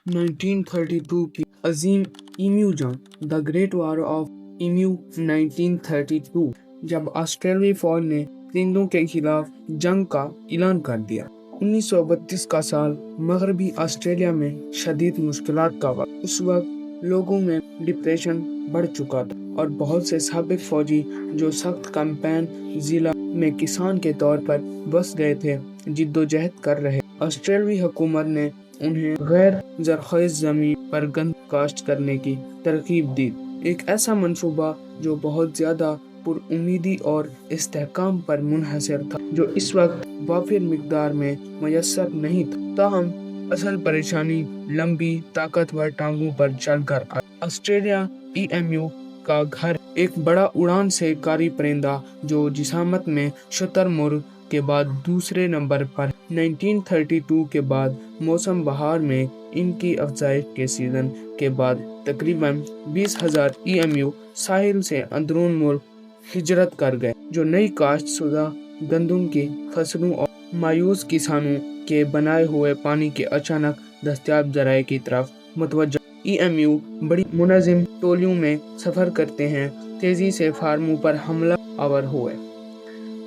1932 की अजीम ईमू जंग the great war of ईमू 1932 जब ऑस्ट्रेलियाई फौज ने परिंदों के खिलाफ जंग का ऐलान कर दिया। 1932 का साल मगरबी ऑस्ट्रेलिया में शदीद मुश्किलात का वक्त। उस वक्त लोगों में डिप्रेशन बढ़ चुका था और बहुत से साबिक फौजी जो सख्त कैंपेन जिला में किसान के तौर पर बस गए थे जिद्दोजहद कर रहे। ऑस्ट्रेलियाई हुकूमत ने उन्हें गैर ज़रख़ीज़ ज़मीन पर गंद काश्त करने की तरकीब दी। एक ऐसा मंसूबा जो बहुत ज़्यादा पुरउम्मीदी और इस्तेहकाम पर मुनहसर था, जो इस वक्त वाफिर मिकदार में मयस्सर नहीं था। ताहम असल परेशानी लंबी ताकतवर टांगों पर चलकर आई। ऑस्ट्रेलिया ईएमयू का घर एक बड़ा उड़ान से कारी परिंदा जो जिसामत में शुतुरमुर्ग के बाद दूसरे नंबर पर। 1932 के बाद मौसम बहार में इनकी अफजाइश के सीजन के बाद तकरीबन 20,000 ईएमयू साहिल से अंदरून मुल्क हिजरत कर गए, जो नई काश्त शुदा गंदम की फसलों और मायूस किसानों के बनाए हुए पानी के अचानक दस्तयाब जराए की तरफ मुतवज्जह। ईएमयू बड़ी मुनज़्ज़म टोलियों में सफर करते हैं, तेजी से फार्मों पर हमला आवर हुए।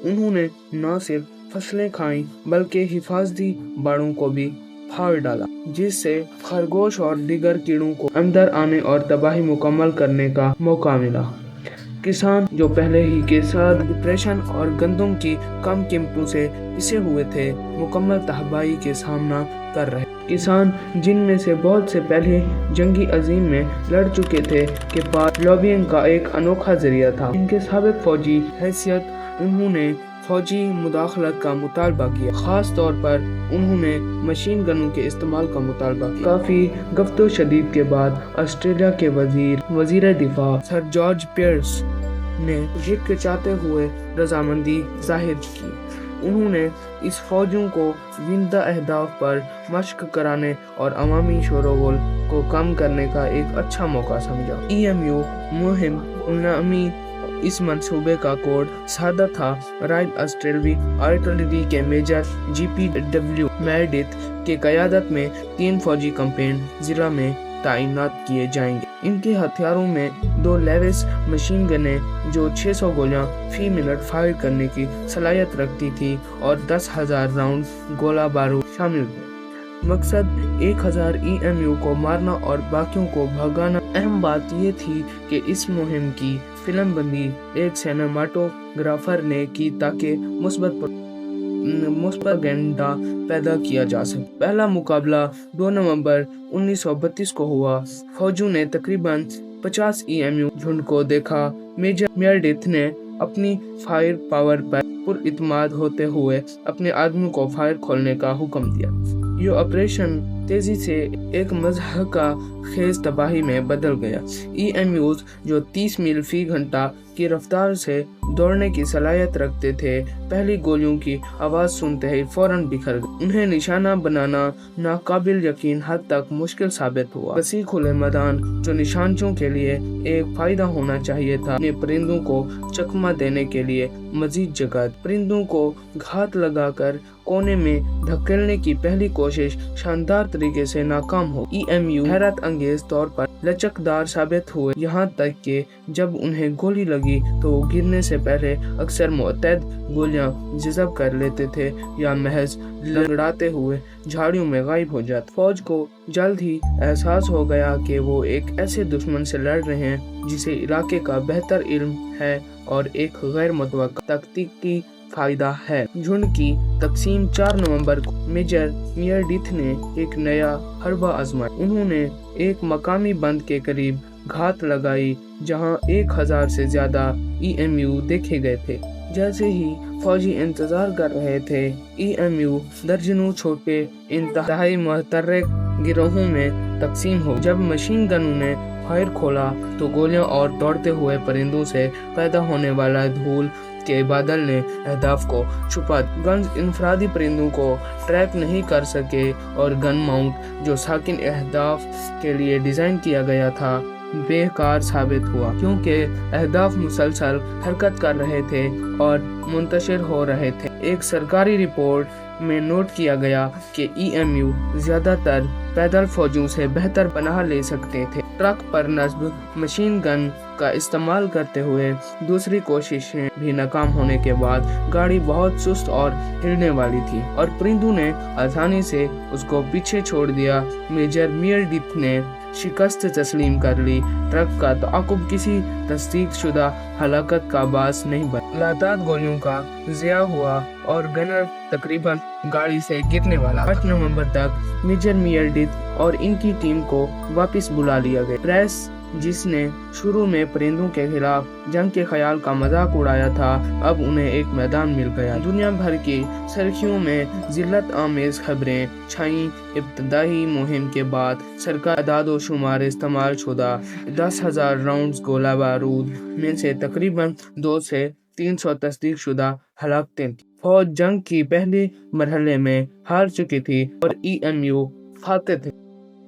उन्होंने न सिर्फ फसलें खाईं बल्कि हिफाजती बाड़ों को भी फाड़ डाला, जिससे खरगोश और दीगर कीड़ों को अंदर आने और तबाही मुकम्मल करने का मौका मिला। किसान जो पहले ही के साथ डिप्रेशन और गंदम की कम कीमतों से पिसे हुए थे, मुकम्मल तबाही के सामना कर रहे। किसान जिनमें से बहुत से पहले जंगी अजीम में लड़ चुके थे के पास लॉबिंग का एक अनोखा जरिया था। इनके साबिक फौजी हैसियत उन्होंने फौजी मुदाखलत का मुतालबा किया। खास तौर पर उन्होंने मशीन गनों के इस्तेमाल का मुतालबा किया। काफ़ी गफ्तो शदीद के बाद ऑस्ट्रेलिया के वजीर दिफा सर जॉर्ज पियर्स ने हिचकिचाते हुए रजामंदी जाहिर की। उन्होंने इस फौजियों को जिंदा अहदाफ पर मशक कराने और अवामी शोरगुल को कम करने का एक अच्छा मौका समझा। ईएमयू मुहिम नामी इस मंसूबे का कोड सादा था। रॉयल ऑस्ट्रेलियाई आर्टिलरी के मेजर जीपीडब्ल्यू मेरेडिथ के क़यादत में 3 फौजी कंपेन जिला में तैनात किए जाएंगे। इनके हथियारों में 2 लेविस मशीन गनें जो 600 गोलियां फी मिनट फायर करने की सलाहियत रखती थी और 10,000 राउंड गोला बारूद शामिल थे। मकसद 1,000 ईएमयू को मारना और बाकियों को भगाना। अहम बात यह थी कि इस मुहिम की फिल्म बंदी एक सिनेमाटोग्राफर ने की ताकि मुस्बत गेंडा पैदा किया जा सके। पहला मुकाबला 2 नवंबर 1932 को हुआ। फौजियों ने तकरीबन 50 ईएमयू झुंड को देखा। मेजर मेरेडिथ ने अपनी फायर पावर पर पुरइत्माद होते हुए अपने आदमियों को फायर खोलने का हुक्म दिया। ये ऑपरेशन तेजी से एक मज़हका खेज तबाही में बदल गया। ईएमयूज जो 30 मील फी घंटा की रफ्तार से दौड़ने की सलाहियत रखते थे, पहली गोलियों की आवाज़ सुनते ही फौरन बिखर गए। उन्हें निशाना बनाना नाकाबिल यकीन हद तक मुश्किल साबित हुआ। वसी खुले मैदान जो निशानचों के लिए एक फायदा होना चाहिए था, ने परिंदों को चकमा देने के लिए मजीद जगह। परिंदों को घात लगाकर कोने में धकेलने की पहली कोशिश शानदार तरीके से नाकाम हो। ईएमयू हैरत अंगेज तौर पर लचकदार साबित हुए, यहाँ तक कि जब उन्हें गोली लगी तो वो गिरने से पहले अक्सर मुअत्तद गोलियां जज़ब कर लेते थे या महज लंगड़ाते हुए झाड़ियों में गायब हो जाते। फौज को जल्द ही एहसास हो गया कि वो एक ऐसे दुश्मन से लड़ रहे हैं जिसे इलाके का बेहतर इल्म है और एक गैर मुतवक्का तकतीकी फायदा है। झुंड की तकसीम 4 नवंबर को मेजर मेरेडिथ ने एक नया हरबा आजमाया। उन्होंने एक मकामी बंद के करीब घात लगाई जहां 1,000 से ज्यादा ईएमयू देखे गए थे। जैसे ही फौजी इंतजार कर रहे थे, ईएमयू दर्जनों छोटे इंतहाई मुतहर्रिक गिरोहों में तकसीम हो। जब मशीन गनों ने फायर खोला तो गोलियां और दौड़ते हुए परिंदों से पैदा होने वाला धूल के बादल ने अहदाफ को छुपा। गन्स इंफरादी परिंदों को ट्रैक नहीं कर सके और गन माउंट जो साकिन अहदाफ के लिए डिजाइन किया गया था बेकार साबित हुआ, क्योंकि अहदाफ मुसलसल हरकत कर रहे थे और मुंतशिर हो रहे थे। एक सरकारी रिपोर्ट में नोट किया गया कि ईएमयू ज्यादातर पैदल फौजों से बेहतर पनाह ले सकते थे। ट्रक पर नस्ब मशीन गन का इस्तेमाल करते हुए दूसरी कोशिशें भी नाकाम होने के बाद गाड़ी बहुत सुस्त और हिलने वाली थी और परिंदों ने आसानी से उसको पीछे छोड़ दिया। मेजर मीरडिथ ने शिकस्त तस्लीम कर ली। ट्रक का ताक़ुब किसी तस्दीक शुदा हलाकत का बास नहीं बना। लाताद गोलियों का ज़िया हुआ और गनर तकरीबन गाड़ी से गिरने वाला। 8 नवंबर तक मेजर मीरडिथ और इनकी टीम को वापस बुला लिया गया। प्रेस जिसने शुरू में परिंदों के खिलाफ जंग के ख्याल का मजाक उड़ाया था, अब उन्हें एक मैदान मिल गया। दुनिया भर की सुर्खियों में जिल्लत आमेज खबरें छाईं। इब्तदाई मुहिम के बाद सरकार अदाद शुमार इस्तेमाल शुदा 10,000 राउंड्स गोला बारूद में से तकरीबन 200 से 300 तस्दीक शुदा हलाकतें थी। फौज जंग की पहली मरहले में हार चुकी थी और EMU फाते थे।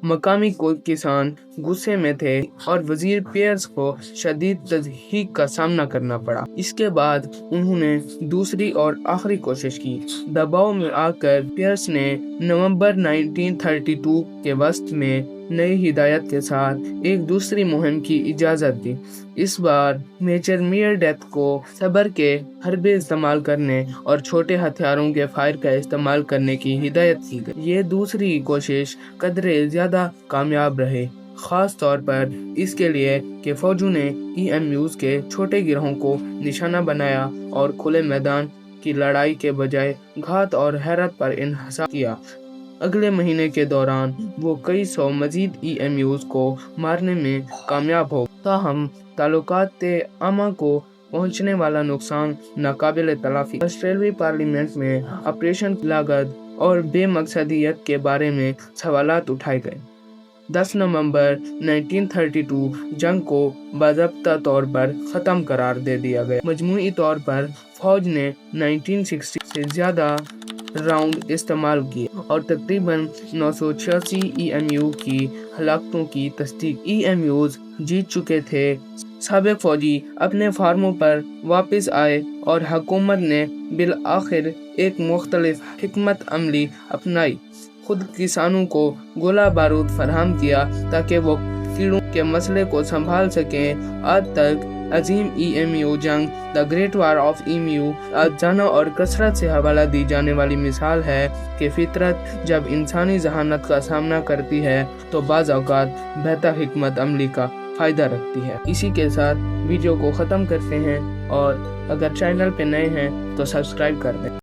मकामी किसान गुस्से में थे और वजीर पियर्स को शदीद तज़हीक का सामना करना पड़ा। इसके बाद उन्होंने दूसरी और आखिरी कोशिश की। दबाव में आकर पियर्स ने नवंबर 1932 के वस्त में नई हिदायत के साथ एक दूसरी मुहिम की इजाज़त दी। इस बार मेजर मीरडिथ को सबर के हरबे इस्तेमाल करने और छोटे हथियारों के फायर का इस्तेमाल करने की हिदायत की गई। ये दूसरी कोशिश कदरे ज़्यादा कामयाब रहे, ख़ास तौर पर इसके लिए कि फ़ौजों ने EMUs के छोटे गिरोहों को निशाना बनाया और खुले मैदान की लड़ाई के बजाय घात और हैरत पर इन्हिसार किया। अगले महीने के दौरान वो कई सौ मजीद EMUs को मारने में कामयाब हो। ताहम ताल्लुकात आमा को पहुंचने वाला नुकसान नाकाबिल तलाफी। ऑस्ट्रेलियाई पार्लियामेंट में ऑपरेशन की लागत और बेमकसदियत के बारे में सवालात उठाए गए। 10 नवंबर 1932 जंग को बाज़ाब्ता तौर पर ख़त्म करार दे दिया गया। मजमूई तौर पर फ़ौज ने 1960 से ज़्यादा राउंड इस्तेमाल किए और तकरीबन 986 EMU की हलाकतों की तस्दीक। EMUs जीत चुके थे। साबिक फौजी अपने फार्मों पर वापस आए और हुकूमत ने बिल आखिर एक मुख्तलिफ हिकमत अमली अपनाई। खुद किसानों को गोला बारूद फराहम किया ताकि वो कीड़ों के मसले को संभाल सकें। आज तक अजीम EMU जंग the great war of EMU जाना और कसरत से हवाला दी जाने वाली मिसाल है कि फितरत जब इंसानी जहानत का सामना करती है तो बाज़ औक़ात बेहतर हिकमत अमली का फ़ायदा रखती है। इसी के साथ वीडियो को ख़त्म करते हैं और अगर चैनल पे नए हैं तो सब्सक्राइब कर दें।